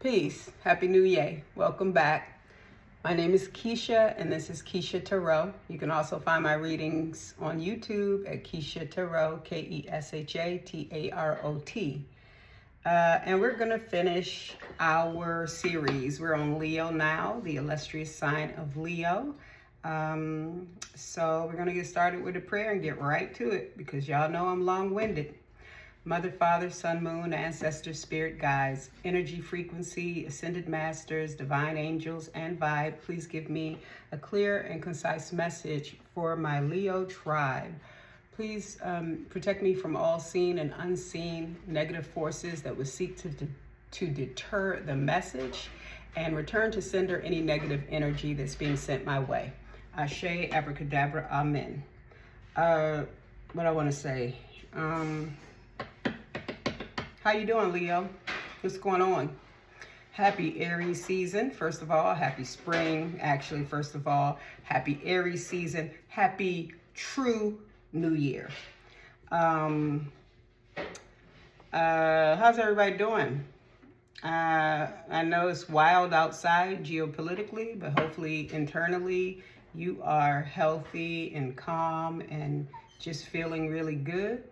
Peace. Happy New Year. Welcome back. My name is Keisha, and this is Keisha Tarot. You can also find my readings on YouTube at Keisha Tarot, Keshatarot. And we're going to finish our series. We're on Leo now, the illustrious sign of Leo. So we're going to get started with a prayer and get right to it because y'all know I'm long-winded. Mother, Father, Sun, Moon, Ancestors, Spirit Guides, Energy, Frequency, Ascended Masters, Divine Angels, and Vibe, please give me a clear and concise message for my Leo tribe. Please protect me from all seen and unseen negative forces that would seek to deter the message and return to sender any negative energy that's being sent my way. Ashe, abracadabra, amen. What I want to say. How you doing, Leo? What's going on? Happy Aries season, first of all. Happy spring, actually, first of all. Happy Aries season. Happy true New Year. How's everybody doing? I know it's wild outside geopolitically, but hopefully internally you are healthy and calm and just feeling really good.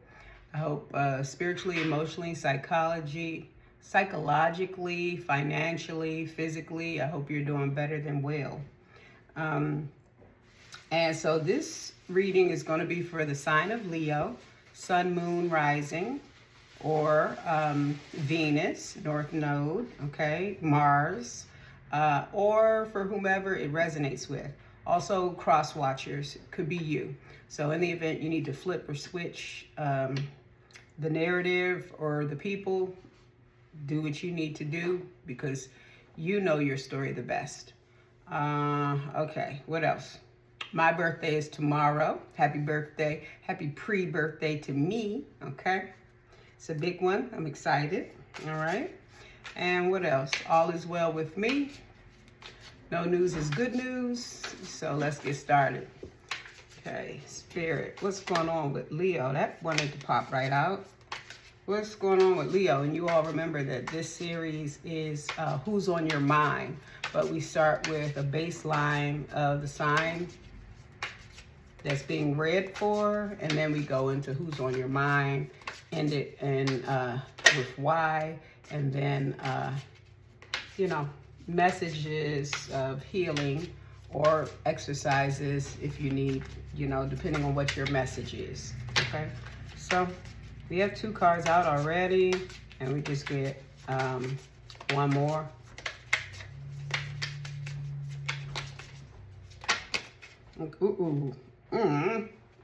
I hope spiritually, emotionally, psychologically, financially, physically, I hope you're doing better than well. And so this reading is going to be for the sign of Leo, Sun, Moon, Rising, or Venus, North Node, okay, Mars, or for whomever it resonates with. Also, cross watchers, could be you. So in the event you need to flip or switch the narrative or the people, do what you need to do because you know your story the best. Okay, what else? My birthday is tomorrow. Happy birthday. Happy pre-birthday to me, okay? It's a big one. I'm excited, all right? And what else? All is well with me. No news is good news, so let's get started. Okay, Spirit, what's going on with Leo? That wanted to pop right out. What's going on with Leo? And you all remember that this series is Who's on Your Mind, but we start with a baseline of the sign that's being read for, and then we go into Who's on Your Mind, end it with why, and then, messages of healing or exercises if you need, depending on what your message is, okay? So we have 2 cards out already, and we just get one more.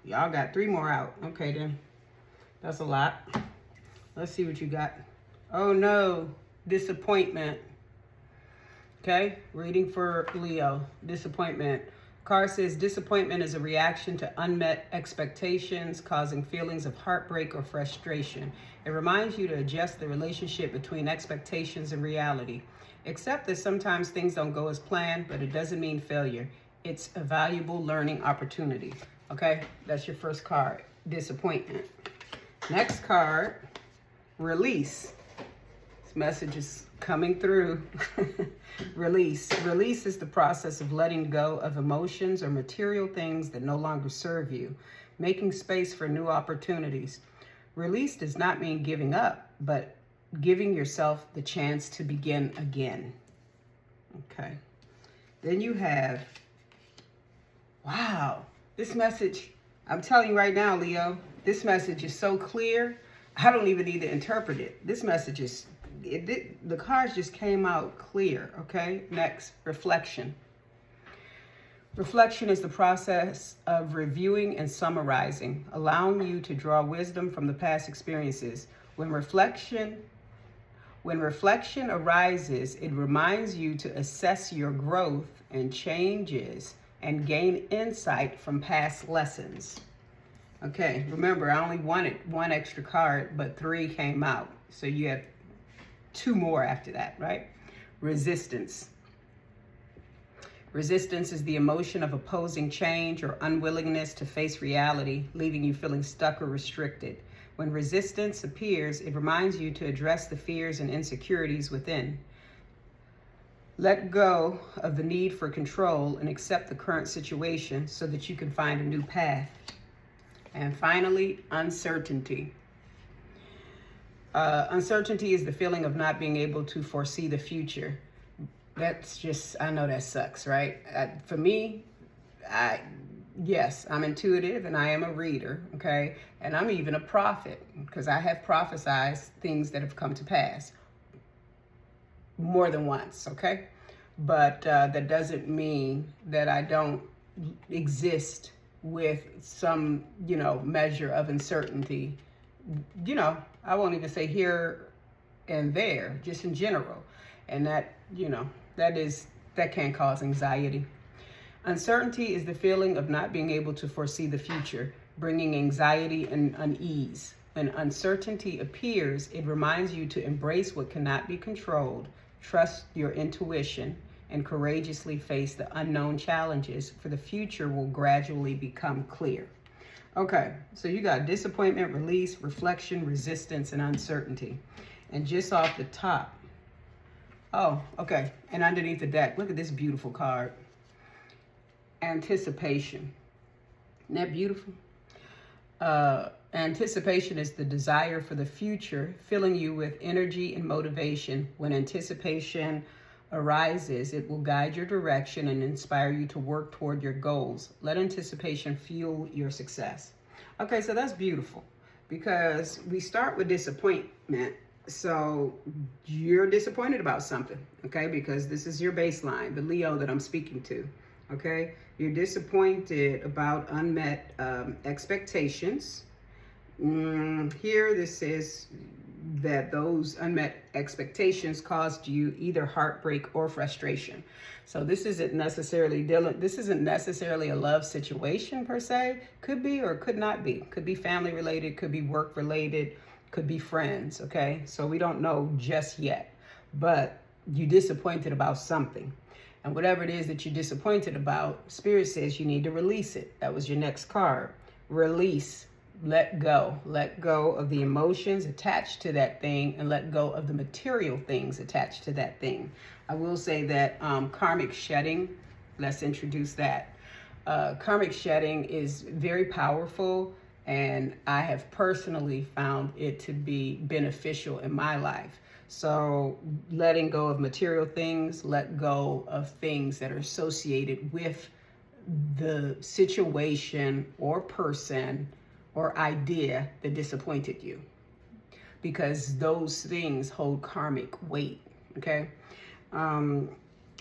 Y'all got 3 more out. Okay, then. That's a lot. Let's see what you got. Oh, no. Disappointment. Okay, reading for Leo, disappointment. Card says disappointment is a reaction to unmet expectations, causing feelings of heartbreak or frustration. It reminds you to adjust the relationship between expectations and reality. Accept that sometimes things don't go as planned, but it doesn't mean failure. It's a valuable learning opportunity. Okay, that's your first card, disappointment. Next card, release. This message is coming through. Release. Release is the process of letting go of emotions or material things that no longer serve you, making space for new opportunities. Release does not mean giving up, but giving yourself the chance to begin again. Okay. Then you have, wow, this message, I'm telling you right now, Leo, this message is so clear, I don't even need to interpret it. This message is the cards just came out clear, okay? Next, reflection. Reflection is the process of reviewing and summarizing, allowing you to draw wisdom from the past experiences. When reflection arises, it reminds you to assess your growth and changes and gain insight from past lessons. Okay, remember, I only wanted 1 extra card, but 3 came out. So you have 2 more after that, right? Resistance. Resistance is the emotion of opposing change or unwillingness to face reality, leaving you feeling stuck or restricted. When resistance appears, it reminds you to address the fears and insecurities within. Let go of the need for control and accept the current situation so that you can find a new path. And finally, uncertainty. Uncertainty is the feeling of not being able to foresee the future. That's just, I know that sucks, right? For me, yes, I'm intuitive and I am a reader, okay? And I'm even a prophet because I have prophesied things that have come to pass more than once, okay? But that doesn't mean that I don't exist with some, measure of uncertainty. I won't even say here and there, just in general. And that, that can cause anxiety. Uncertainty is the feeling of not being able to foresee the future, bringing anxiety and unease. When uncertainty appears, it reminds you to embrace what cannot be controlled, trust your intuition, and courageously face the unknown challenges, for the future will gradually become clear. Okay, so you got disappointment, release, reflection, resistance, and uncertainty. And just off the top, and underneath the deck, look at this beautiful card. Anticipation. Isn't that beautiful? Anticipation is the desire for the future, filling you with energy and motivation. When anticipation arises, it will guide your direction and inspire you to work toward your goals. Let anticipation fuel your success. Okay, so that's beautiful because we start with disappointment. So you're disappointed about something, okay? Because this is your baseline, the Leo that I'm speaking to, okay? You're disappointed about unmet expectations. Here, this says that those unmet expectations caused you either heartbreak or frustration. So this isn't necessarily a love situation per se. Could be or could not be. Could be family related, could be work related, could be friends, okay? So we don't know just yet, but you're disappointed about something. And whatever it is that you're disappointed about, Spirit says you need to release it. That was your next card. Release. Let go. Let go of the emotions attached to that thing and let go of the material things attached to that thing. I will say that karmic shedding, let's introduce that. Karmic shedding is very powerful, and I have personally found it to be beneficial in my life. So letting go of material things, let go of things that are associated with the situation or person or idea that disappointed you, because those things hold karmic weight, okay?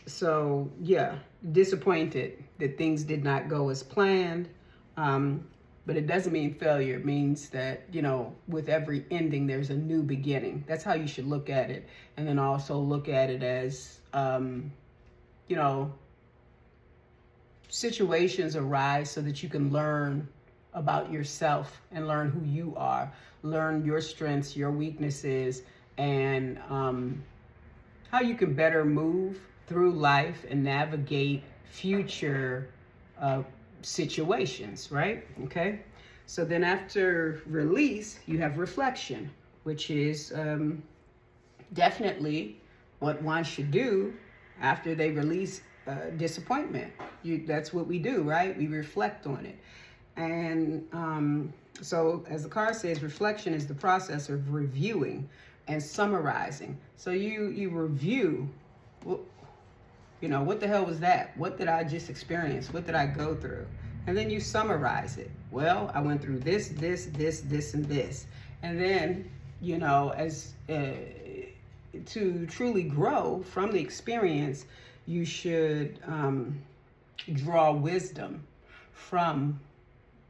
So yeah, disappointed that things did not go as planned, but it doesn't mean failure. It means that, with every ending, there's a new beginning. That's how you should look at it. And then also look at it as, situations arise so that you can learn about yourself and learn who you are, learn your strengths, your weaknesses, and how you can better move through life and navigate future situations, right? Okay. So then after release, you have reflection, which is definitely what one should do after they release disappointment. That's what we do, right? We reflect on it. And so as the card says, reflection is the process of reviewing and summarizing. So you review, what the hell was that? What did I just experience? What did I go through? And then you summarize it. Well, I went through this, and this. And then, as to truly grow from the experience, you should draw wisdom from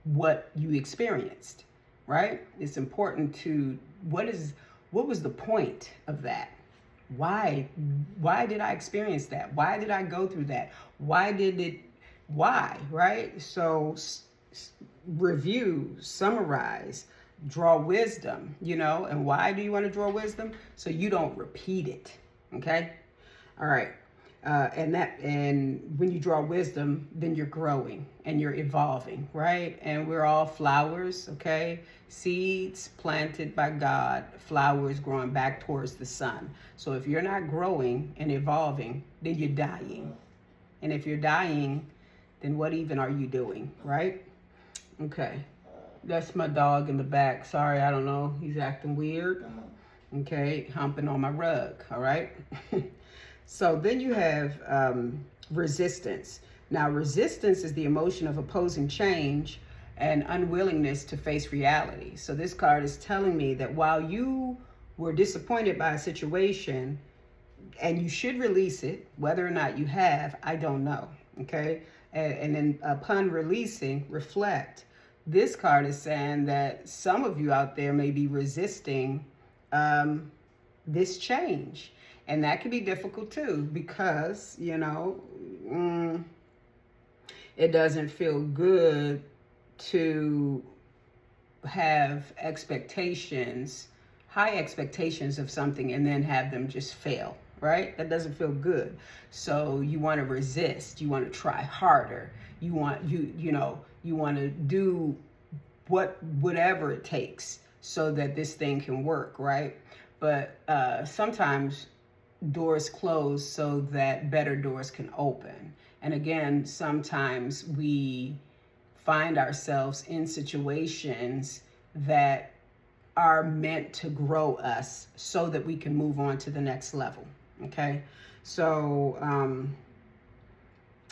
what you experienced, right? It's important to, what was the point of that? Why did I experience that? Why did I go through that? Why, right? So review, summarize, draw wisdom, and why do you want to draw wisdom? So you don't repeat it, okay? All right. And when you draw wisdom, then you're growing and you're evolving, right? And we're all flowers, okay? Seeds planted by God, flowers growing back towards the sun. So if you're not growing and evolving, then you're dying. And if you're dying, then what even are you doing, right? Okay. That's my dog in the back. Sorry, I don't know. He's acting weird. Okay, humping on my rug, all right? So then you have resistance. Now, resistance is the emotion of opposing change and unwillingness to face reality. So this card is telling me that while you were disappointed by a situation, and you should release it, whether or not you have, I don't know, okay? And then upon releasing, reflect. This card is saying that some of you out there may be resisting this change. And that can be difficult too, because, you know, it doesn't feel good to have expectations, high expectations of something, and then have them just fail, right? That doesn't feel good. So you want to resist, you want to try harder. You want to do whatever it takes so that this thing can work, right? But sometimes doors close so that better doors can open. And again, sometimes we find ourselves in situations that are meant to grow us so that we can move on to the next level, okay? So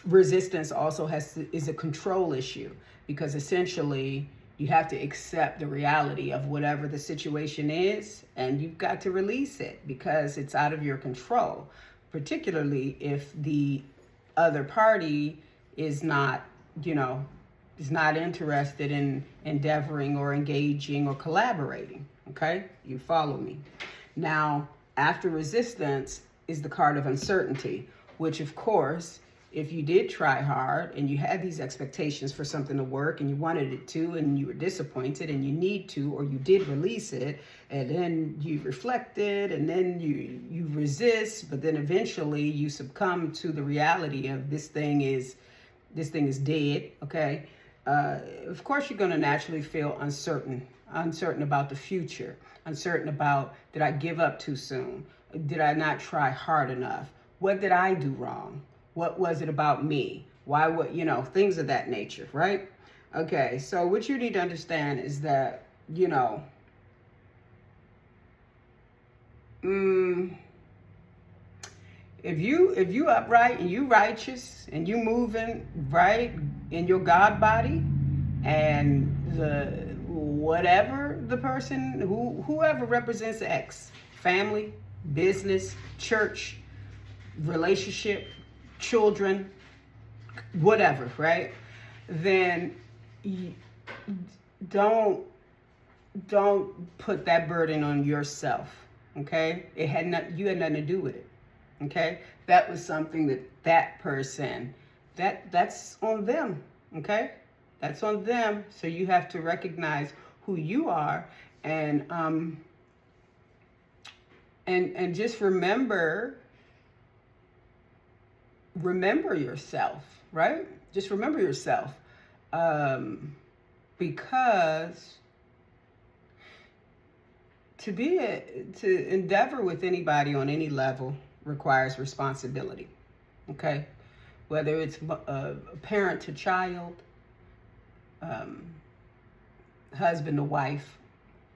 resistance also is a control issue, because essentially you have to accept the reality of whatever the situation is, and you've got to release it because it's out of your control, particularly if the other party is not, is not interested in endeavoring or engaging or collaborating, okay? You follow me. Now, after resistance is the card of uncertainty, which of course, if you did try hard and you had these expectations for something to work and you wanted it to, and you were disappointed and you need to, or you did release it, and then you reflected, and then you resist, but then eventually you succumb to the reality of this thing is dead, okay? Of course, you're going to naturally feel uncertain about the future, uncertain about, did I give up too soon? Did I not try hard enough? What did I do wrong? What was it about me? Why would, things of that nature, right? Okay, so what you need to understand is that, if you upright and you righteous and you moving right in your God body, and whatever the person, whoever represents X, family, business, church, relationship, children, whatever, right? Then don't put that burden on yourself, okay? You had nothing to do with it, okay? That was something that person, that's on them, okay? That's on them. So you have to recognize who you are, and just remember yourself, right? Just remember yourself, because to endeavor with anybody on any level requires responsibility, okay? Whether it's a parent to child, husband to wife,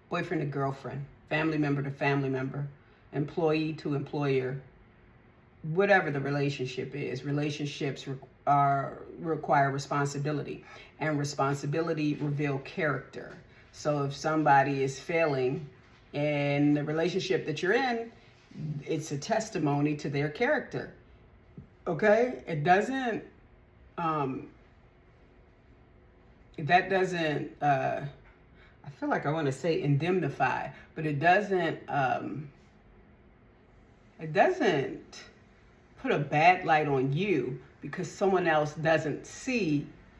boyfriend to girlfriend, family member to family member, employee to employer, whatever the relationship is, relationships require responsibility, and responsibility reveal character. So if somebody is failing in the relationship that you're in, it's a testimony to their character, okay? It doesn't, that doesn't, I feel like I want to say indemnify, but it doesn't put a bad light on you because someone else doesn't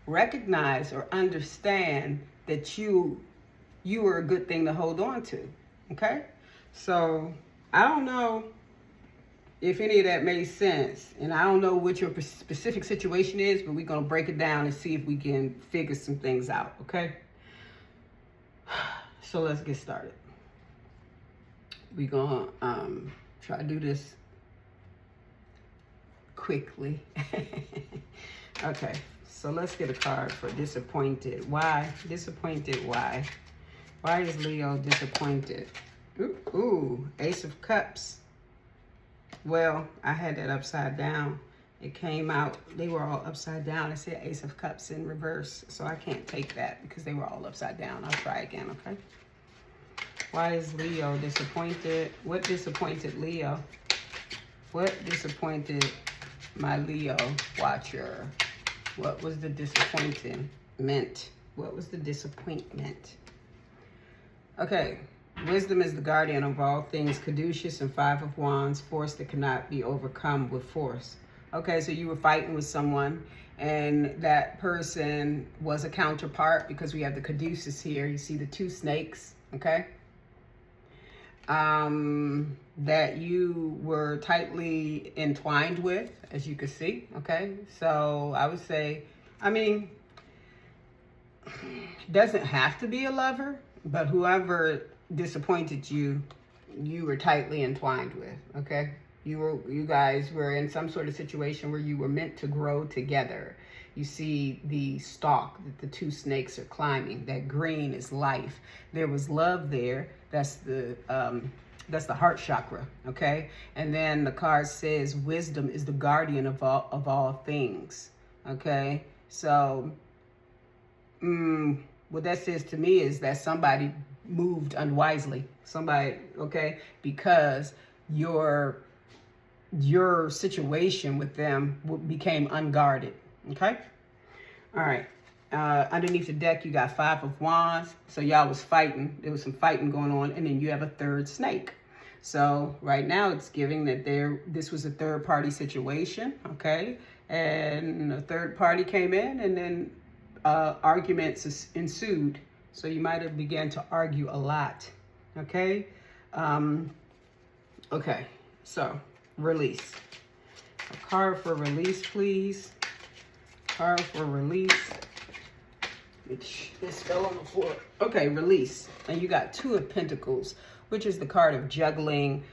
recognize, or understand that you are a good thing to hold on to, okay? So I don't know if any of that made sense. And I don't know what your specific situation is, but we're going to break it down and see if we can figure some things out, okay? So let's get started. We're going to try to do this quickly. Okay, so let's get a card for disappointed. Why? Disappointed, why? Why is Leo disappointed? Ooh, Ace of Cups. Well, I had that upside down. It came out, they were all upside down. It said Ace of Cups in reverse, so I can't take that because they were all upside down. I'll try again, okay? Why is Leo disappointed? What disappointed Leo? What disappointed my Leo watcher? What was the disappointment? What was the disappointment? Okay, wisdom is the guardian of all things, caduceus and 5 of wands, force that cannot be overcome with force. Okay, so you were fighting with someone, and that person was a counterpart because we have the caduceus here. You see the 2 snakes, okay? That you were tightly entwined with, as you can see, okay? So I would say, I mean, doesn't have to be a lover, but whoever disappointed you, you were tightly entwined with, okay? You guys were in some sort of situation where you were meant to grow together. You see the stalk that the 2 snakes are climbing. That green is life. There was love there. That's the heart chakra, okay? And then the card says wisdom is the guardian of all things, okay? So what that says to me is that somebody moved unwisely. Somebody, okay? Because your situation with them became unguarded, okay? All right. Underneath the deck, you got 5 of wands. So y'all was fighting. There was some fighting going on. And then you have a 3rd snake. So right now it's giving that this was a 3rd party situation, okay? And a 3rd party came in, and then arguments ensued. So you might have began to argue a lot, okay? Okay, so release. A card for release, please. Card for release. This fell on the floor. Okay, release. And you got 2 of Pentacles, which is the card of juggling,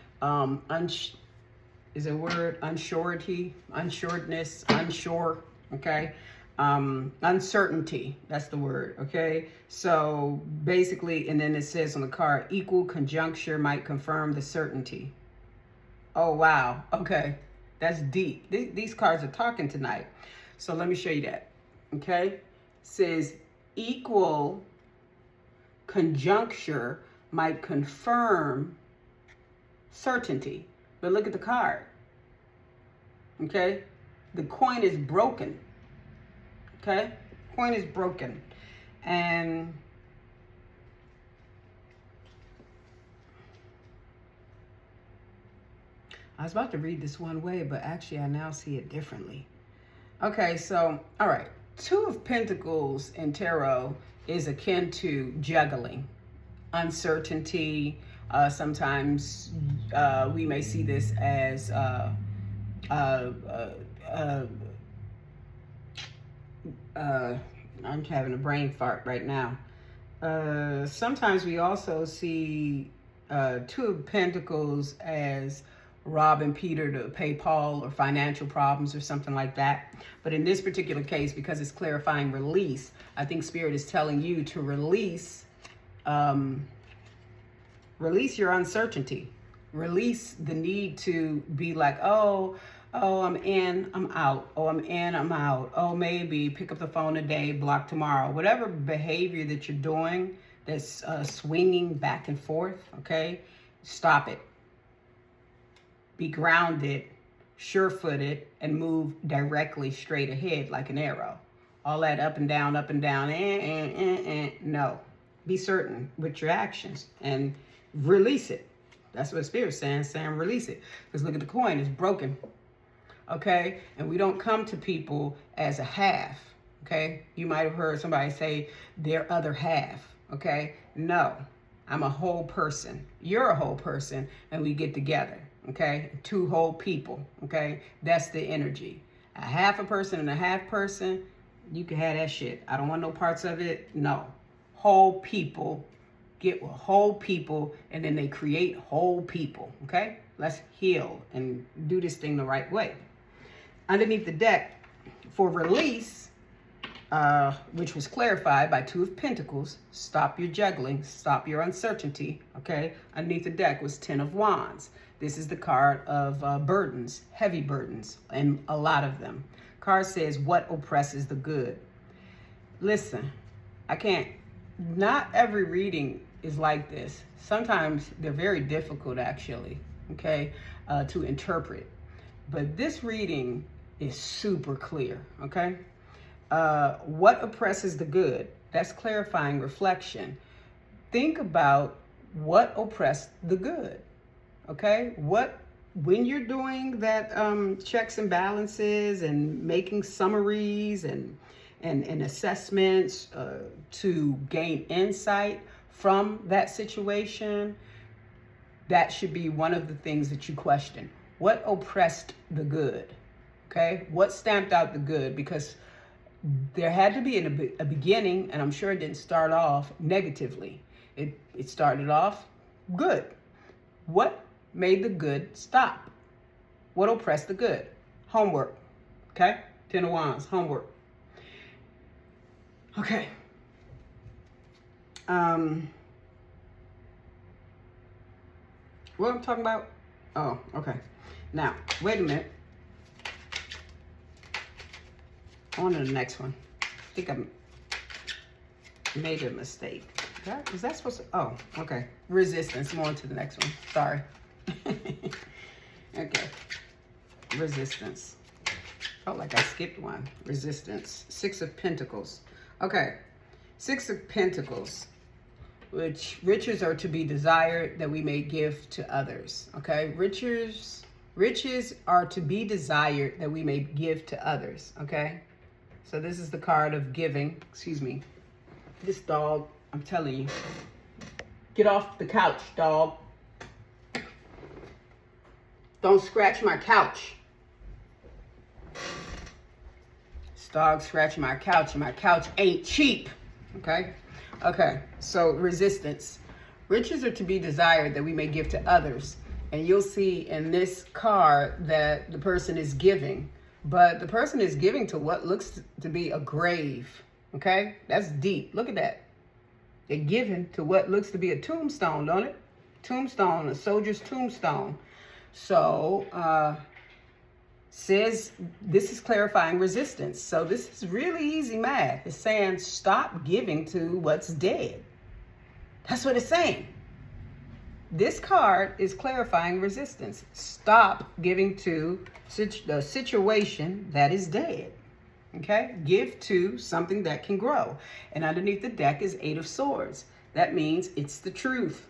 is a word, unsurety, unsuredness, unsure, okay? Uncertainty, that's the word, okay? So basically, and then it says on the card, equal conjuncture might confirm the certainty. Oh, wow, okay, that's deep. These cards are talking tonight. So let me show you that, okay? It says equal conjuncture might confirm certainty. But look at the card, okay? The coin is broken, okay? Coin is broken. And I was about to read this one way, but actually I now see it differently. Okay, so, all right. 2 of Pentacles in tarot is akin to juggling, uncertainty. Sometimes we may see this as I'm having a brain fart right now. Sometimes we also see 2 of Pentacles as robbing Peter to pay Paul, or financial problems or something like that. But in this particular case, because it's clarifying release, I think Spirit is telling you to release your uncertainty. Release the need to be like, oh, I'm in, I'm out. Oh, I'm in, I'm out. Oh, maybe pick up the phone today, block tomorrow. Whatever behavior that you're doing that's swinging back and forth, okay? Stop it. Be grounded, sure-footed, and move directly straight ahead like an arrow. All that up and down, no. Be certain with your actions and release it. That's what Spirit's saying release it. Because look at the coin, it's broken. Okay? And we don't come to people as a half. Okay? You might have heard somebody say their other half. Okay? No. I'm a whole person. You're a whole person, and we get together. okay? Two whole people, okay? That's the energy. A half a person and a half person, you can have that shit. I don't want no parts of it. No. Whole people get with whole people, and then they create whole people, okay? Let's heal and do this thing the right way. Underneath the deck, for release, which was clarified by Two of Pentacles, stop your juggling, stop your uncertainty, okay? Underneath the deck was Ten of Wands. This is the card of burdens, heavy burdens, and a lot of them. Card says, what oppresses the good? Listen, not every reading is like this. Sometimes they're very difficult, actually, okay, to interpret. But this reading is super clear, okay? What oppresses the good? That's clarifying reflection. Think about what oppressed the good, okay? When you're doing that checks and balances and making summaries and assessments to gain insight from that situation, that should be one of the things that you question. What oppressed the good? Okay, what stamped out the good? Because there had to be a beginning, and I'm sure it didn't start off negatively. It started off good. What made the good stop? What oppressed the good? Homework. Okay, Ten of Wands, homework. Okay. What I'm talking about? Oh, okay. Now, wait a minute. On to the next one. I think I made a mistake. Is that supposed to? Oh, okay. Resistance. I'm on to the next one. Sorry. Okay. Resistance. Felt like I skipped one. Resistance. Six of Pentacles. Okay. Six of Pentacles. Which riches are to be desired that we may give to others. Okay. Riches are to be desired that we may give to others. Okay. So this is the card of giving. Excuse me. This dog, I'm telling you. Get off the couch, dog. Don't scratch my couch. This dog scratching my couch, and my couch ain't cheap. Okay? Okay, so resistance. Riches are to be desired that we may give to others. And you'll see in this card that the person is giving. But the person is giving to what looks to be a grave. Okay? That's deep. Look at that. They're giving to what looks to be a tombstone, don't it? Tombstone, a soldier's tombstone. So, says this is clarifying resistance. So this is really easy math. It's saying stop giving to what's dead. That's what it's saying. This card is clarifying resistance. Stop giving to the situation that is dead. Okay? Give to something that can grow. And underneath the deck is Eight of Swords. That means it's the truth.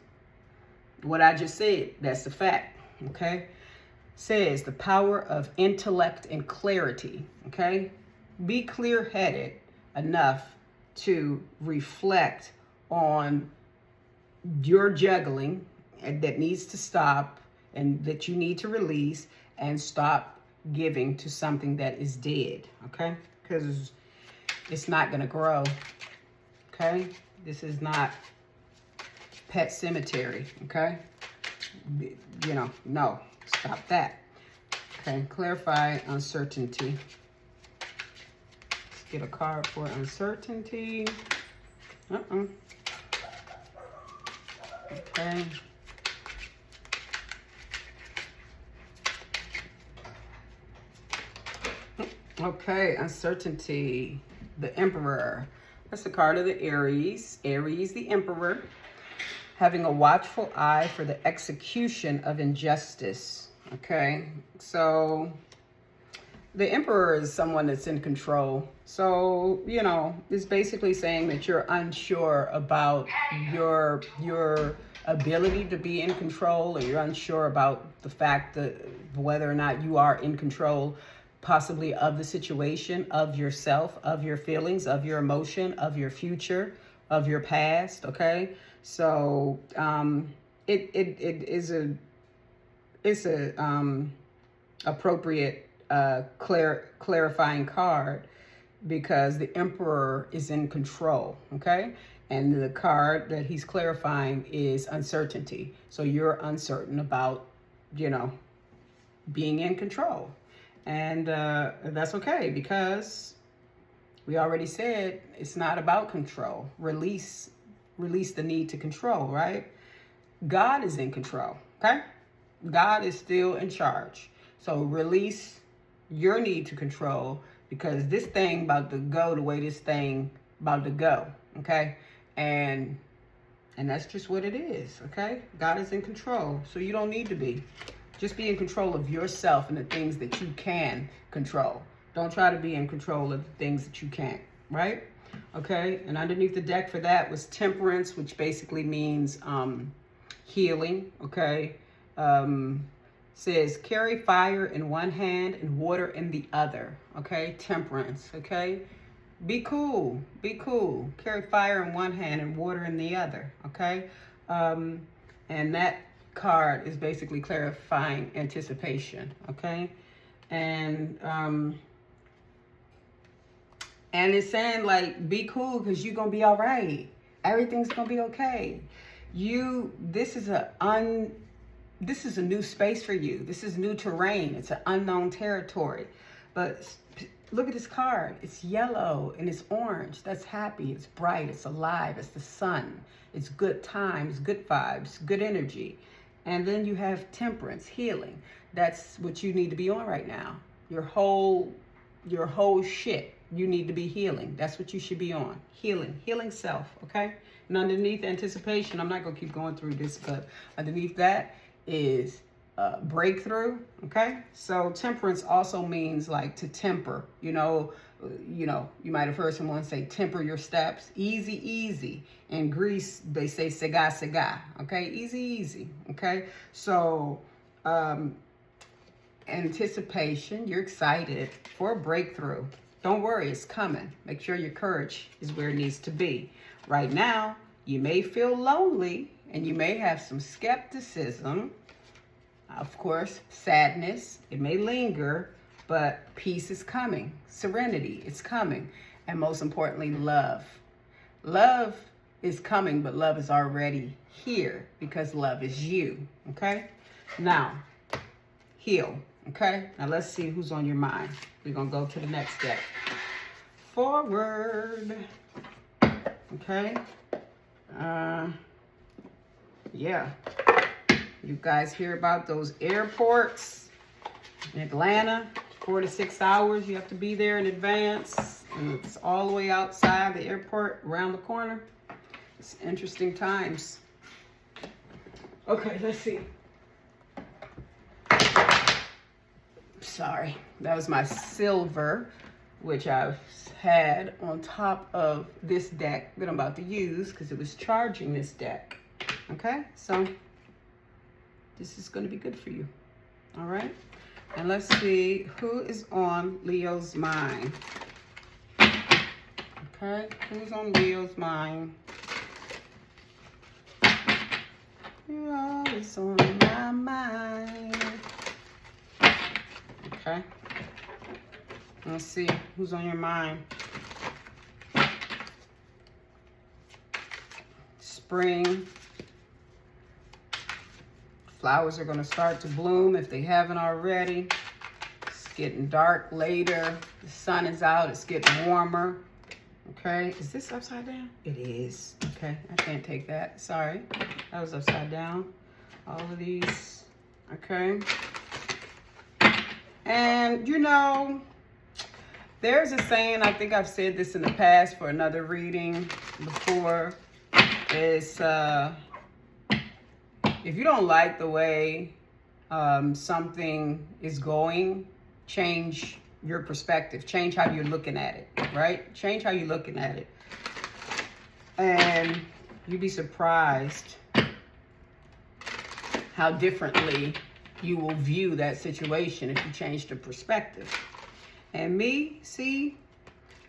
What I just said, that's the fact. Okay? Says the power of intellect and clarity. Okay? Be clear-headed enough to reflect on your juggling and that needs to stop and that you need to release and stop giving to something that is dead, okay? Because it's not going to grow, okay? This is not Pet Cemetery, okay? You know, no, stop that. Okay, clarify uncertainty. Let's get a card for uncertainty. Okay. Okay, uncertainty. The Emperor. That's the card of the Aries. Aries, the Emperor. Having a watchful eye for the execution of injustice. Okay, so the Emperor is someone that's in control. So, you know, it's basically saying that you're unsure about your ability to be in control, or you're unsure about the fact that whether or not you are in control possibly of the situation, of yourself, of your feelings, of your emotion, of your future, of your past, okay? So it is it's a appropriate clarifying card because the Emperor is in control, okay? And the card that he's clarifying is uncertainty. So you're uncertain about, being in control. And that's okay because we already said it's not about control. Release the need to control, right? God is in control, okay? God is still in charge. So release your need to control because this thing about to go the way this thing about to go, okay? And that's just what it is, okay? God is in control, so you don't need to be. Just be in control of yourself and the things that you can control. Don't try to be in control of the things that you can't, right? Okay, and underneath the deck for that was Temperance, which basically means healing, okay? Says carry fire in one hand and water in the other, okay? Temperance, okay? Be cool, Carry fire in one hand and water in the other, okay? And that card is basically clarifying anticipation, okay? And it's saying like, be cool because you're gonna be all right. Everything's gonna be okay. This is a new space for you. This is new terrain. It's an unknown territory. But look at this card. It's yellow and it's orange. That's happy. It's bright. It's alive. It's the sun. It's good times, good vibes, good energy. And then you have Temperance, healing. That's what you need to be on right now. Your whole shit. You need to be healing. That's what you should be on. Healing self, okay? And underneath anticipation, I'm not going to keep going through this, but underneath that is breakthrough, okay? So Temperance also means like to temper, you might have heard someone say temper your steps. Easy. In Greece, they say sega, okay? Easy, okay? So anticipation, you're excited for a breakthrough. Don't worry, it's coming. Make sure your courage is where it needs to be. Right now, you may feel lonely and you may have some skepticism. Of course, sadness, it may linger, but peace is coming. Serenity, it's coming. And most importantly, love. Love is coming, but love is already here because love is you, okay? Now, heal, okay? Now let's see who's on your mind. We're going to go to the next deck. Forward. Okay. Yeah. You guys hear about those airports in Atlanta? 4 to 6 hours. You have to be there in advance. And it's all the way outside the airport, around the corner. It's interesting times. Okay, let's see. Sorry, that was my silver, which I've had on top of this deck that I'm about to use because it was charging this deck. Okay, so this is going to be good for you. All right, and let's see who is on Leo's mind. Okay, who's on Leo's mind? You're always on my mind. Okay. Let's see who's on your mind. Spring. Flowers are going to start to bloom if they haven't already. It's getting dark later. The sun is out. It's getting warmer. Okay. Is this upside down? It is. Okay. I can't take that. Sorry. That was upside down. All of these. Okay. And, there's a saying, I think I've said this in the past for another reading before, is if you don't like the way something is going, change your perspective. Change how you're looking at it, right? Change how you're looking at it. And you'd be surprised how differently you will view that situation if you change the perspective. And me, see,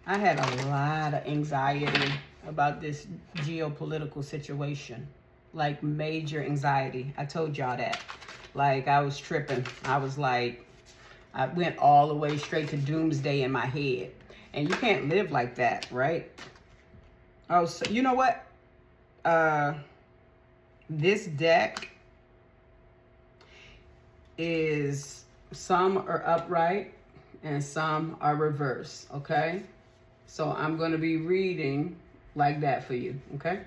I had a lot of anxiety about this geopolitical situation, like major anxiety. I told y'all that. Like, I was tripping. I was like, I went all the way straight to doomsday in my head. And you can't live like that, right? Oh, so you know what? This deck is, some are upright and some are reverse, okay? So I'm going to be reading like that for you, okay?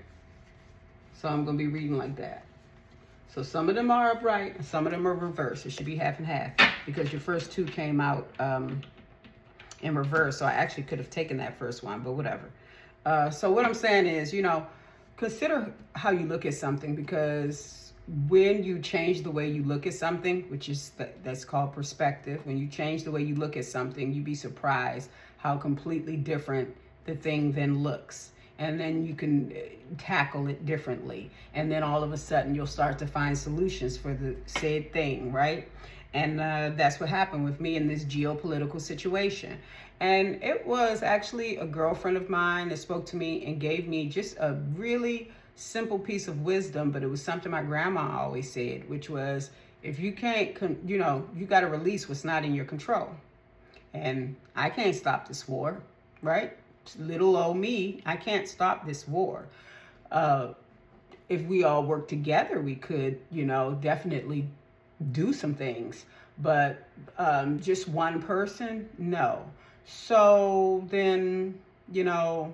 So I'm going to be reading like that. So some of them are upright and some of them are reverse. It should be half and half because your first two came out in reverse. So I actually could have taken that first one, but whatever. So what I'm saying is, you know, consider how you look at something, because when you change the way you look at something, which is that's called perspective, when you change the way you look at something, you'd be surprised how completely different the thing then looks. And then you can tackle it differently. And then all of a sudden you'll start to find solutions for the said thing, right? And that's what happened with me in this geopolitical situation. And it was actually a girlfriend of mine that spoke to me and gave me just a really simple piece of wisdom, but it was something my grandma always said, which was, if you can't, you know, you got to release what's not in your control. And I can't stop this war, right? Little old me, I can't stop this war. If we all work together, we could, you know, definitely do some things. But just one person, no. So then, you know,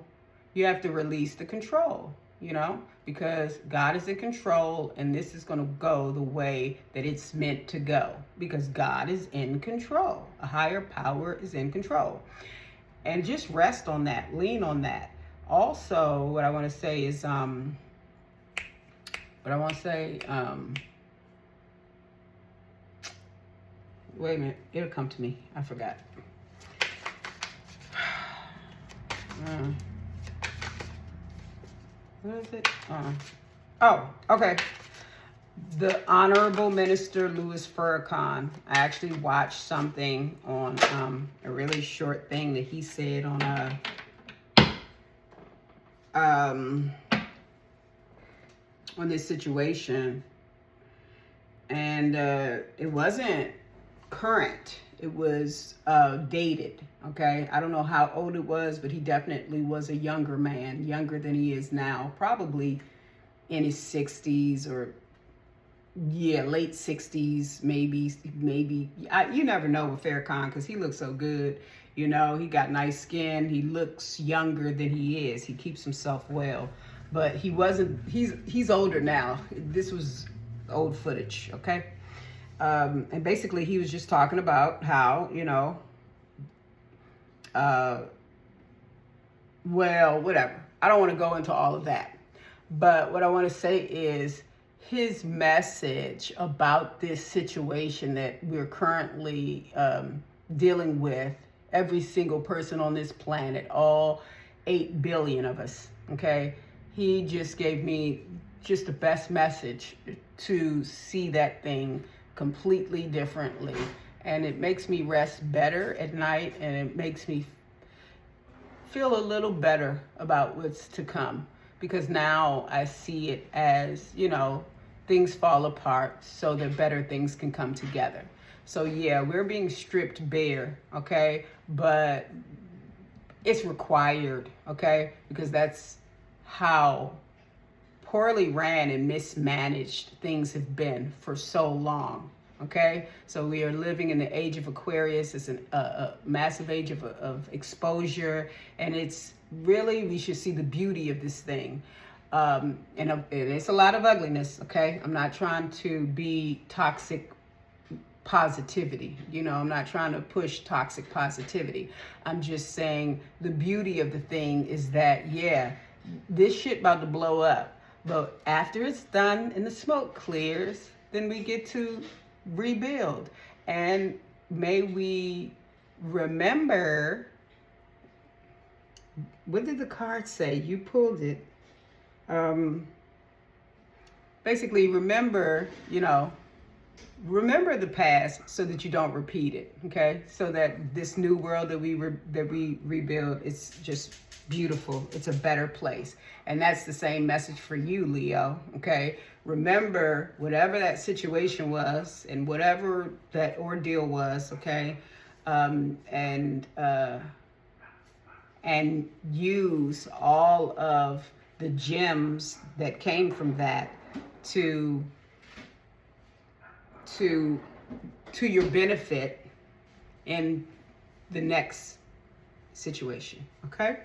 you have to release the control, you know, because God is in control and this is going to go the way that it's meant to go, because God is in control. A higher power is in control. And just rest on that, lean on that. Also, what I want to say is, wait a minute, it'll come to me. I forgot. What is it? Oh, okay. The Honorable Minister Louis Farrakhan. I actually watched something on a really short thing that he said on this situation, and it wasn't current. It was dated. Okay, I don't know how old it was, but he definitely was a younger man, younger than he is now, probably in his 60s or late 60s, maybe. You never know with Farrakhan because he looks so good. You know, he got nice skin. He looks younger than he is. He keeps himself well, but he wasn't. He's older now. This was old footage. Okay. And basically he was just talking about how, you know, well, whatever. I don't want to go into all of that. But what I want to say is his message about this situation that we're currently dealing with, every single person on this planet, all 8 billion of us, okay? He just gave me just the best message to see that thing completely differently, and it makes me rest better at night, and it makes me feel a little better about what's to come, because now I see it as, you know, things fall apart so that better things can come together. So yeah, we're being stripped bare, okay, but it's required, okay, because that's how poorly ran and mismanaged things have been for so long, okay? So we are living in the age of Aquarius. It's a massive age of exposure, and it's really, we should see the beauty of this thing. And it's a lot of ugliness, okay? I'm not trying to be toxic positivity. You know, I'm not trying to push toxic positivity. I'm just saying the beauty of the thing is that, yeah, this shit about to blow up. But after it's done and the smoke clears, then we get to rebuild. And may we remember, what did the card say? You pulled it. Basically, remember, you know, remember the past so that you don't repeat it, okay? So that this new world that we rebuild, it's just beautiful. It's a better place. And that's the same message for you, Leo, okay? remember whatever that situation was and whatever that ordeal was, okay? And use all of the gems that came from that to your benefit in the next situation, okay?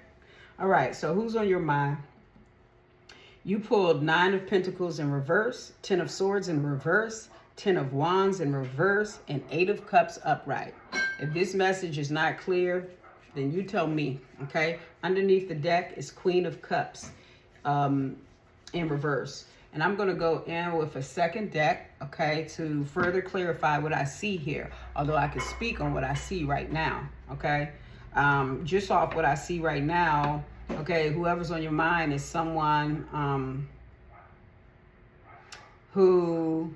All right, so who's on your mind? You pulled 9 of Pentacles in reverse, 10 of Swords in reverse, 10 of Wands in reverse, and 8 of Cups upright. If this message is not clear, then you tell me, okay? Underneath the deck is Queen of Cups in reverse. And I'm going to go in with a second deck, okay, to further clarify what I see here. Although I can speak on what I see right now, okay? Just off what I see right now, okay, whoever's on your mind is someone who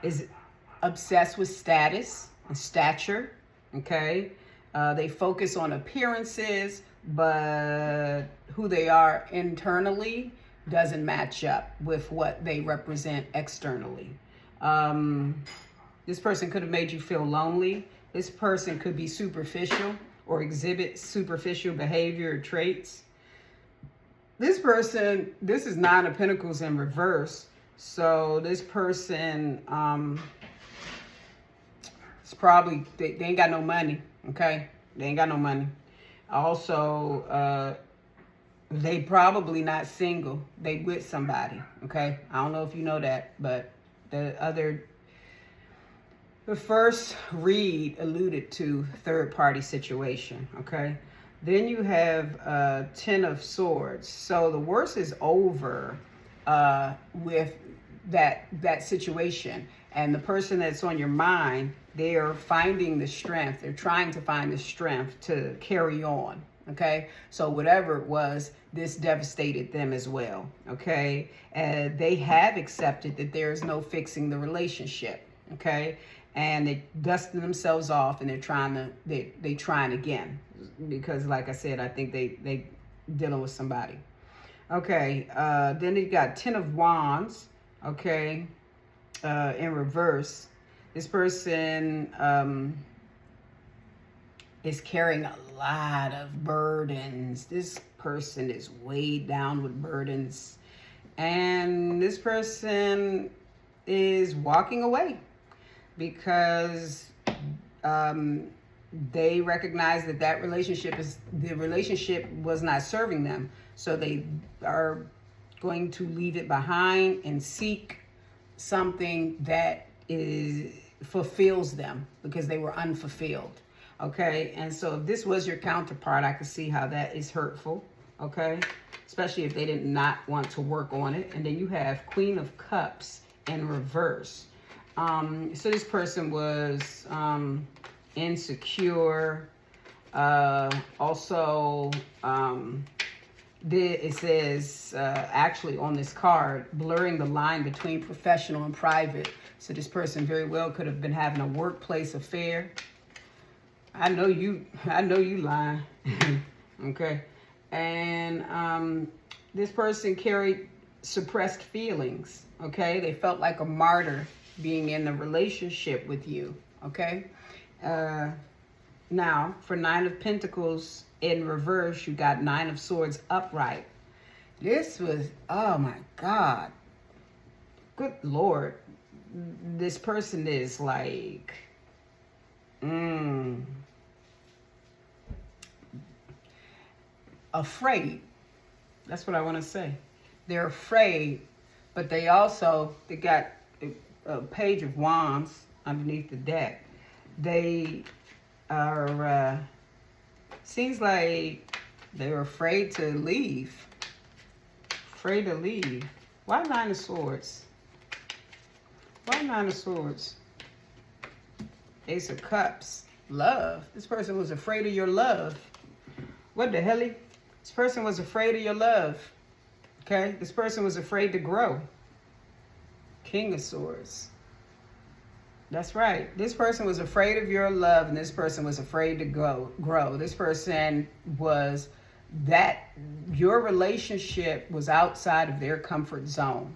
is obsessed with status and stature, okay? They focus on appearances, but who they are internally doesn't match up with what they represent externally. This person could have made you feel lonely. This person could be superficial or exhibit superficial behavior or traits. This person, this is 9 of Pentacles in reverse. So this person it's probably, they ain't got no money, okay? They ain't got no money. Also, they probably not single. They with somebody, okay? I don't know if you know that, but the first read alluded to third-party situation, okay? Then you have 10 of Swords. So the worst is over with that situation. And the person that's on your mind, they are finding the strength. They're trying to find the strength to carry on, okay? So whatever it was, this devastated them as well, okay? And they have accepted that there is no fixing the relationship, okay? And they dusting themselves off and they're trying again. Because like I said, I think they dealing with somebody. Okay, then you got 10 of Wands, okay, in reverse. This person is carrying a lot of burdens. This person is weighed down with burdens. And this person is walking away because they recognize that the relationship was not serving them. So they are going to leave it behind and seek something that fulfills them because they were unfulfilled. Okay, and so if this was your counterpart, I could see how that is hurtful. Okay, especially if they did not want to work on it. And then you have Queen of Cups in reverse. So this person was insecure. Also, it says actually on this card, blurring the line between professional and private. So this person very well could have been having a workplace affair. I know you lying. Okay. And this person carried suppressed feelings. Okay. They felt like a martyr being in the relationship with you. Okay. Now, for 9 of Pentacles in reverse, you got 9 of Swords upright. This was, oh my God. Good Lord. This person is like, afraid. That's what I want to say. They're afraid, but they got a Page of Wands underneath the deck. They are, seems like they're afraid to leave. Afraid to leave. Why 9 of Swords? Why 9 of Swords? Ace of Cups. Love. This person was afraid of your love. What the hell? This person was afraid of your love. Okay? This person was afraid to grow. King of Swords. That's right. This person was afraid of your love, and this person was afraid to grow. This person was that your relationship was outside of their comfort zone.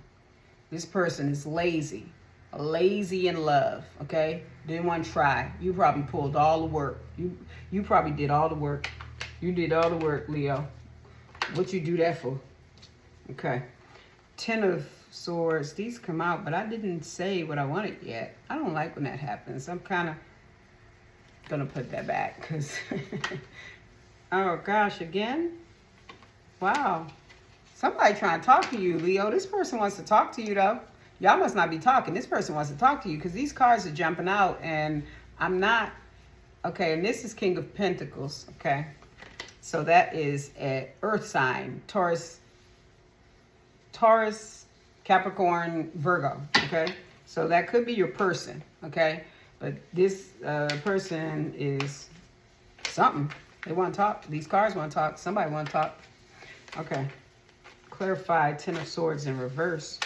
This person is lazy in love, okay? Didn't want to try. You probably pulled all the work. You probably did all the work. You did all the work, Leo. What you do that for? Okay. 10 of Swords. These come out, but I didn't say what I wanted yet. I don't like when that happens. I'm kind of going to put that back because... Oh, gosh, again? Wow. Somebody trying to talk to you, Leo. This person wants to talk to you, though. Y'all must not be talking. This person wants to talk to you because these cards are jumping out, and I'm not... Okay, and this is King of Pentacles, okay? So that is an earth sign. Taurus, Capricorn, Virgo, okay? So that could be your person, okay? But this person is something. They want to talk. These cards want to talk. Somebody want to talk. Okay. Clarify 10 of Swords in reverse.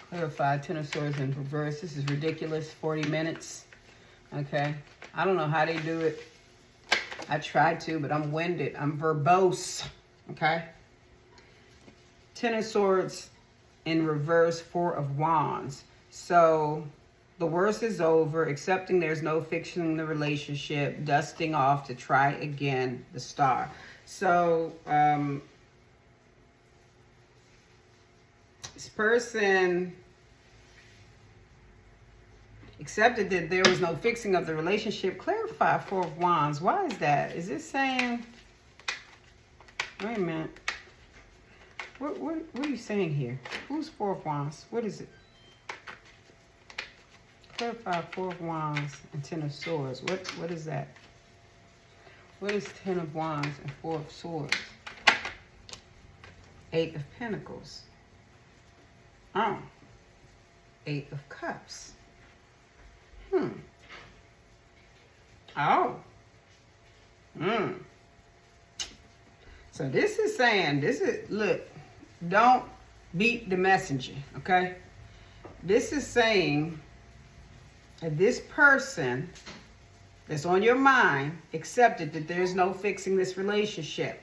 Clarify 10 of Swords in reverse. This is ridiculous. 40 minutes. Okay. I don't know how they do it. I tried to, but I'm winded. I'm verbose. Okay. 10 of Swords in reverse. 4 of Wands. So the worst is over. Accepting there's no fixing the relationship. Dusting off to try again. The Star. So this person accepted that there was no fixing of the relationship. Clarify 4 of Wands. Why is that? Is it saying... Wait a minute. What are you saying here? Who's 4 of Wands? What is it? Clarify 4 of Wands and 10 of Swords. What is that? What is 10 of Wands and 4 of Swords? 8 of Pentacles. Oh. 8 of Cups. Oh. So this is saying, look, don't beat the messenger, okay? This is saying that this person that's on your mind accepted that there's no fixing this relationship.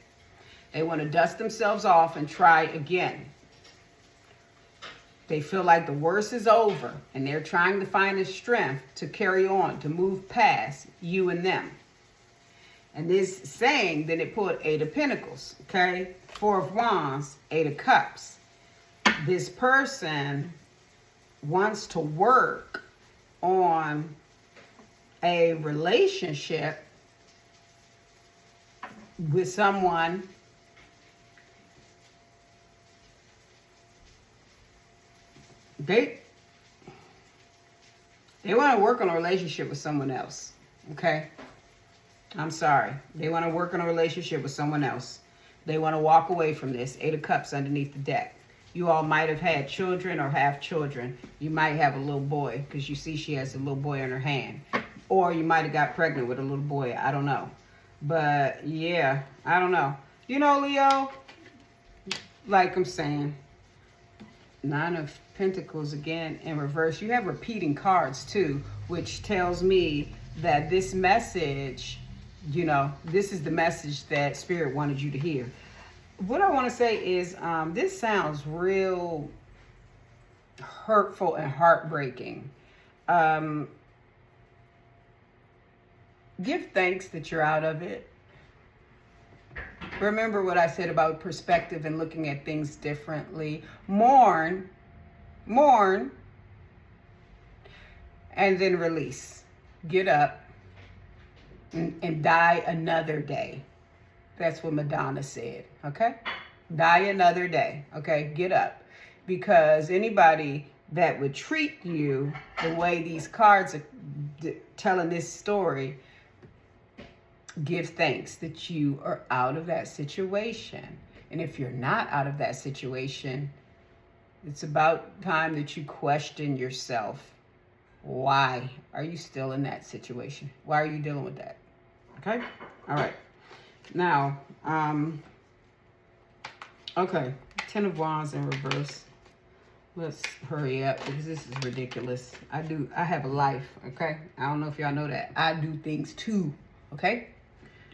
They want to dust themselves off and try again. They feel like the worst is over and they're trying to find the strength to carry on, to move past you and them. And this saying, then it put 8 of Pentacles, okay? 4 of Wands, 8 of Cups. This person wants to work on a relationship with someone they want to work on a relationship with someone else, okay? I'm sorry. They want to work on a relationship with someone else. They want to walk away from this. 8 of Cups underneath the deck. You all might have had children or have children. You might have a little boy because you see she has a little boy in her hand. Or you might have got pregnant with a little boy. I don't know. But, yeah, I don't know. You know, Leo, like I'm saying, 9 of Pentacles again in reverse. You have repeating cards, too, which tells me that this message, you know, this is the message that Spirit wanted you to hear. What I want to say is this sounds real hurtful and heartbreaking. Give thanks that you're out of it. Remember what I said about perspective and looking at things differently. Mourn, and then release. Get up and die another day. That's what Madonna said, okay? Die another day, okay? Get up. Because anybody that would treat you the way these cards are telling this story, give thanks that you are out of that situation. And if you're not out of that situation, it's about time that you question yourself. Why are you still in that situation? Why are you dealing with that? Okay? All right. Now, okay, 10 of Wands in reverse. Let's hurry up because this is ridiculous. I have a life, okay? I don't know if y'all know that. I do things too, okay?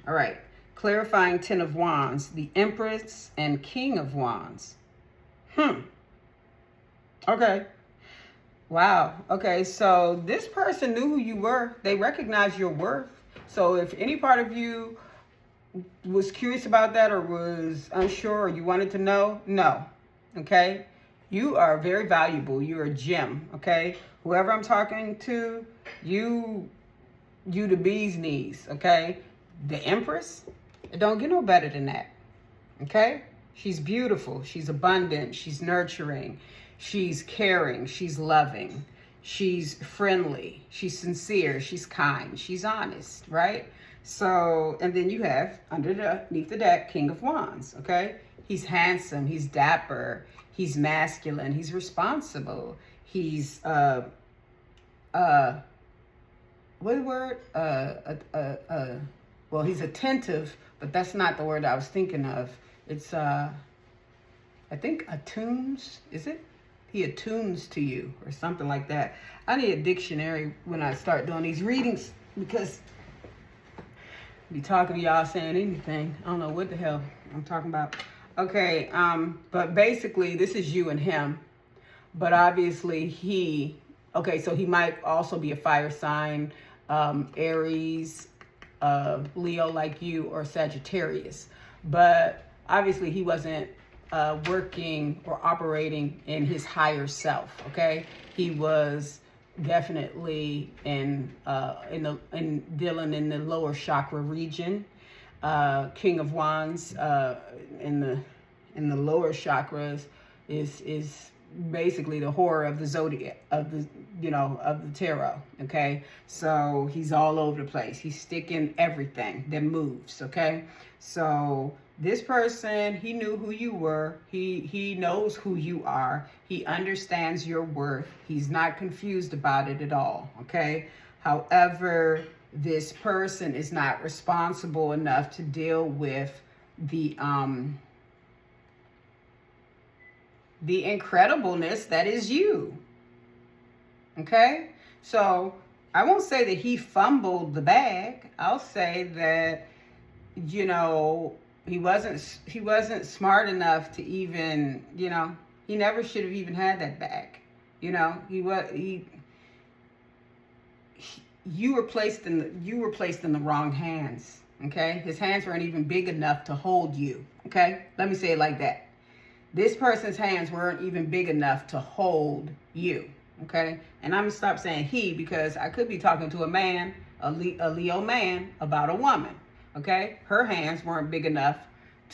All right. Clarifying Ten of Wands, the Empress and King of Wands. Okay. Wow. Okay, so this person knew who you were. They recognized your worth. So if any part of you was curious about that or was unsure or you wanted to know, no. Okay? You are very valuable. You're a gem. Okay? Whoever I'm talking to, you the bee's knees. Okay? The Empress, it don't get no better than that. Okay? She's beautiful. She's abundant. She's nurturing. She's caring. She's loving. She's friendly. She's sincere. She's kind. She's honest, right? So, and then you have underneath the deck, King of Wands, okay? He's handsome. He's dapper. He's masculine. He's responsible. He's, what the word? Well, he's attentive, but that's not the word I was thinking of. It's, I think attunes, is it? He attunes to you or something like that. I need a dictionary when I start doing these readings because I be talking to y'all saying anything. I don't know what the hell I'm talking about. Okay, but basically this is you and him. But obviously okay, so he might also be a fire sign, Aries, Leo like you, or Sagittarius. But obviously he wasn't working or operating in his higher self. Okay, he was definitely in dealing in the lower chakra region. King of Wands in the lower chakras is basically the horror of the zodiac, of the tarot. Okay, so he's all over the place. He's sticking everything that moves. Okay, so this person, he knew who you were. He knows who you are. He understands your worth. He's not confused about it at all. Okay, however, this person is not responsible enough to deal with the incredibleness that is you. Okay? So I won't say that he fumbled the bag. I'll say that, he wasn't smart enough to even, he never should have even had that bag. You were placed in the wrong hands. Okay? His hands weren't even big enough to hold you. Okay? Let me say it like that. This person's hands weren't even big enough to hold you, okay? And I'm going to stop saying he because I could be talking to a man, a Leo man, about a woman, okay? Her hands weren't big enough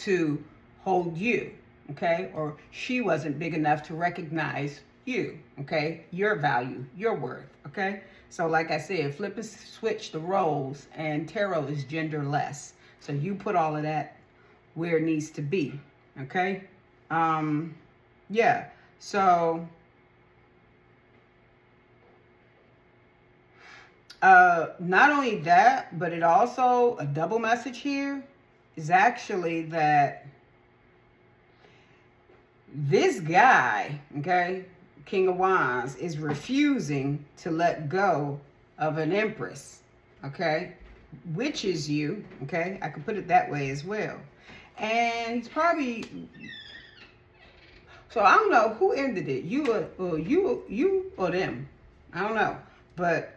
to hold you, okay? Or she wasn't big enough to recognize you, okay? Your value, your worth, okay? So like I said, flip and switch the roles, and tarot is genderless. So you put all of that where it needs to be, okay? Yeah, so, not only that, but it also, a double message here is actually that this guy, okay, King of Wands, is refusing to let go of an Empress, okay, which is you, okay, I could put it that way as well. And he's probably... So I don't know who ended it, you or them. I don't know. But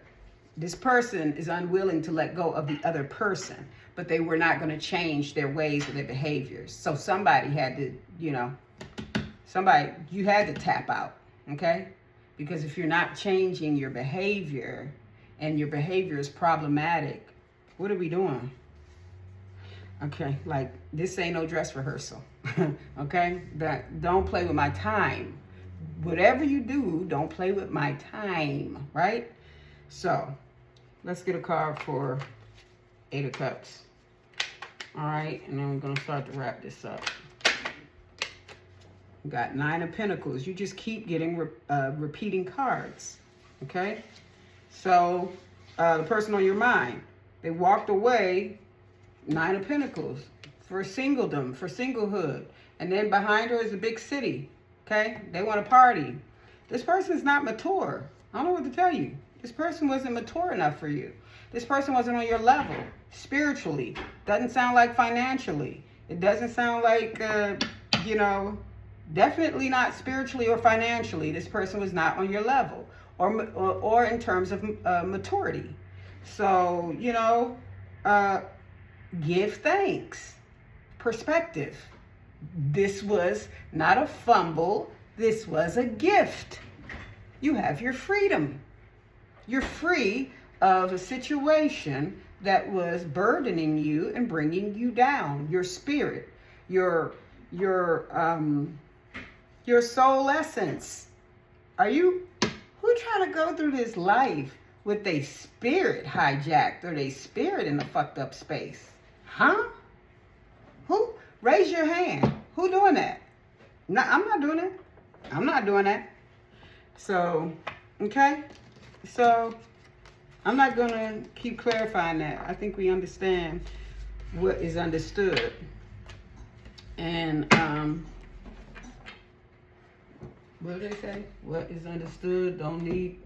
this person is unwilling to let go of the other person, but they were not going to change their ways or their behaviors. So somebody had to, you had to tap out, okay? Because if you're not changing your behavior and your behavior is problematic, what are we doing? Okay, like this ain't no dress rehearsal. Okay, don't play with my time. Whatever you do, don't play with my time, right? So let's get a card for 8 of Cups. All right, and then we're gonna start to wrap this up. We got 9 of Pentacles. You just keep getting repeating cards. Okay, so the person on your mind, they walked away. 9 of Pentacles for singledom, for singlehood. And then behind her is a big city. Okay? They want to party. This person is not mature. I don't know what to tell you. This person wasn't mature enough for you. This person wasn't on your level spiritually. Doesn't sound like financially. It doesn't sound like, you know, definitely not spiritually or financially. This person was not on your level or in terms of maturity. So, you know, give thanks. Perspective. This was not a fumble. This was a gift. You have your freedom. You're free of a situation that was burdening you and bringing you down. Your spirit, your soul essence. Who trying to go through this life with their spirit hijacked or their spirit in a fucked up space? Huh? Who? Raise your hand. Who doing that? No, I'm not doing it. I'm not doing that. So, okay? So, I'm not going to keep clarifying that. I think we understand what is understood. And, what do they say? What is understood don't need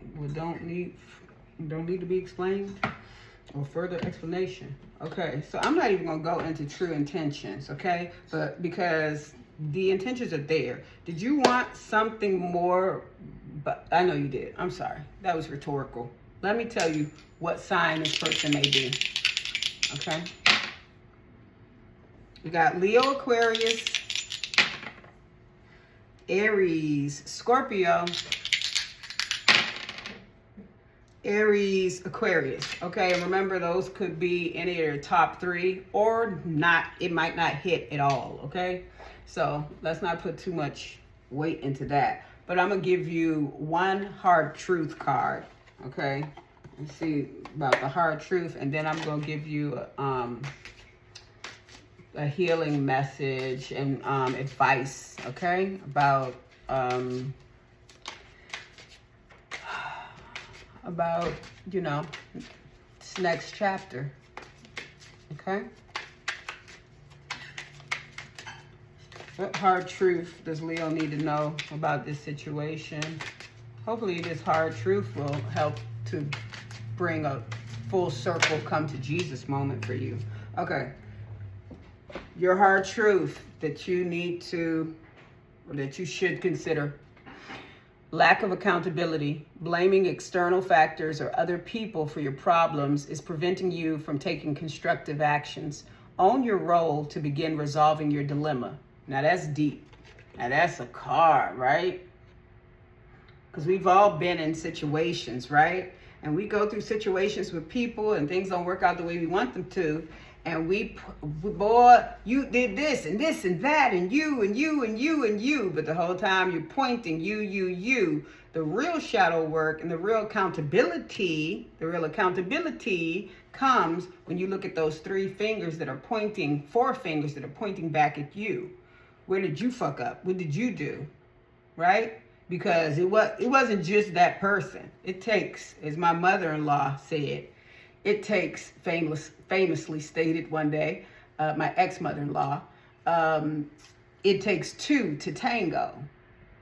to be explained or further explanation. Okay, so I'm not even gonna go into true intentions, okay? But because the intentions are there. Did you want something more? But I know you did. I'm sorry. That was rhetorical. Let me tell you what sign this person may be. Okay. We got Leo, Aquarius, Aries, Scorpio, Aries, Aquarius. Okay, and remember those could be any of your top three or not. It might not hit at all. Okay, so let's not put too much weight into that. But I'm gonna give you one hard truth card. Okay, let's see about the hard truth, and then I'm gonna give you a healing message and advice. Okay, about you know, this next chapter. Okay, what hard truth does Leo need to know about this situation? Hopefully this hard truth will help to bring a full circle come to Jesus moment for you. Okay, your hard truth that you need to, or that you should consider: lack of accountability. Blaming external factors or other people for your problems is preventing you from taking constructive actions. Own your role to begin resolving your dilemma. Now that's deep. Now that's a card, right? Because we've all been in situations, right? And we go through situations with people and things don't work out the way we want them to. And boy, you did this and this and that and you and you and you and you. But the whole time you're pointing you. The real shadow work and the real accountability comes when you look at those four fingers that are pointing back at you. Where did you fuck up? What did you do? Right? Because it wasn't just that person. It takes, as my mother-in-law said, it takes, famously stated one day, my ex-mother-in-law, it takes two to tango,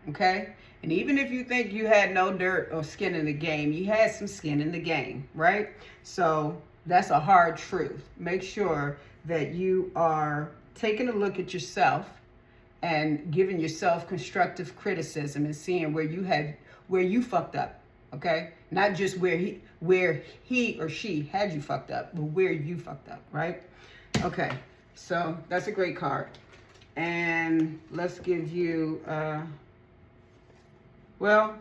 okay? And even if you think you had no dirt or skin in the game, you had some skin in the game, right? So that's a hard truth. Make sure that you are taking a look at yourself and giving yourself constructive criticism and seeing where you fucked up, okay? Not just where he or she had you fucked up, but where you fucked up, right? Okay, so that's a great card. And let's give you, well,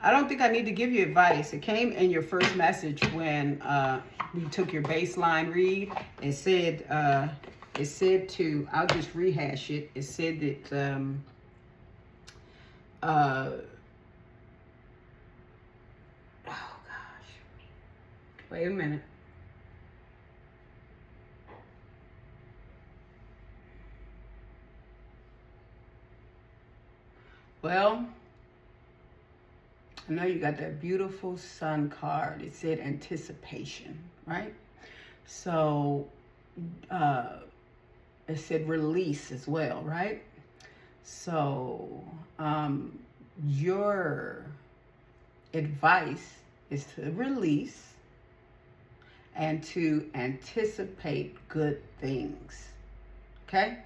I don't think I need to give you advice. It came in your first message when we took your baseline read. It said I'll just rehash it. It said that, oh gosh, wait a minute. Well, I know you got that beautiful sun card. It said anticipation, right? So, it said release as well, right? So, your advice is to release and to anticipate good things. Okay?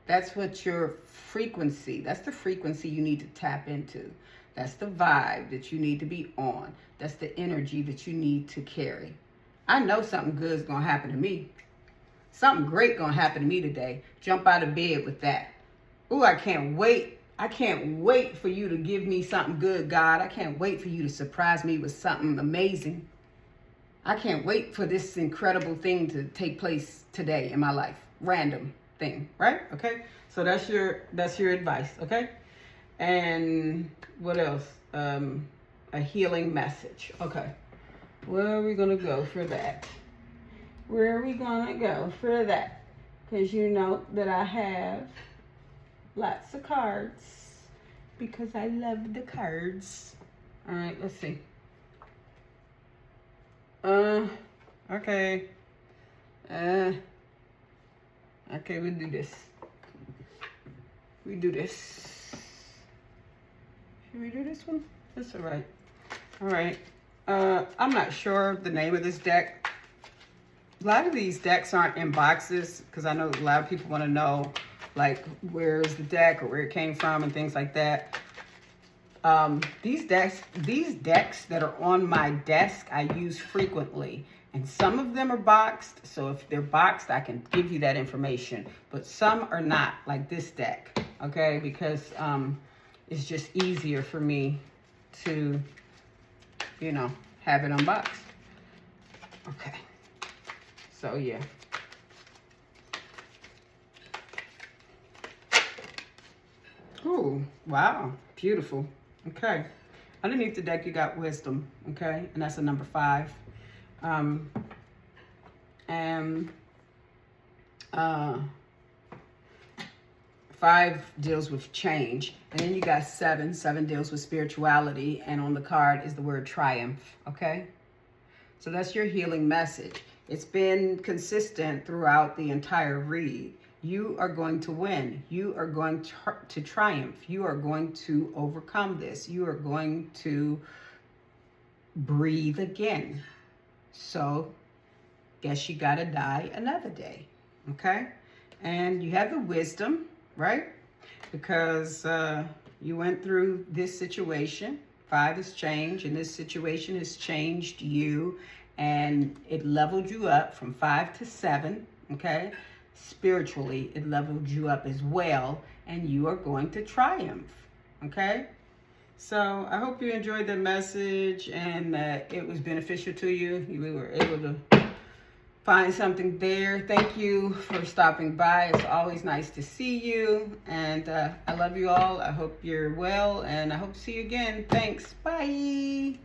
That's what your frequency, that's the frequency you need to tap into. That's the vibe that you need to be on. That's the energy that you need to carry. I know something good is going to happen to me. Something great going to happen to me today. Jump out of bed with that. Ooh, I can't wait. I can't wait for you to give me something good, God. I can't wait for you to surprise me with something amazing. I can't wait for this incredible thing to take place today in my life. Random thing, right? Okay. So that's your advice, okay? And what else? A healing message. Okay. Where are we gonna go for that? Where are we gonna go for that? Because you know that I have lots of cards because I love the cards. All right, let's see. Okay. Okay, we do this. We do this. Should we do this one? That's all right. All right. I'm not sure of the name of this deck. A lot of these decks aren't in boxes because I know a lot of people want to know, like, where is the deck or where it came from and things like that. These decks that are on my desk, I use frequently. And some of them are boxed, so if they're boxed, I can give you that information. But some are not, like this deck, okay? Because it's just easier for me to, you know, have it unboxed. Okay. So, yeah. Ooh, wow. Beautiful. Okay. Underneath the deck, you got wisdom, okay? And that's a number 5. And 5 deals with change. And then you got 7. 7 deals with spirituality. And on the card is the word triumph, okay? So that's your healing message. It's been consistent throughout the entire read. You are going to win. You are going to triumph. You are going to overcome this. You are going to breathe again. So, guess you gotta die another day, okay? And you have the wisdom, right? Because you went through this situation. 5 is change, and this situation has changed you, and it leveled you up from 5 to 7, okay? Spiritually, it leveled you up as well, and you are going to triumph, okay? So I hope you enjoyed the message and that it was beneficial to you. You were able to find something there. Thank you for stopping by. It's always nice to see you. And I love you all. I hope you're well, and I hope to see you again. Thanks. Bye.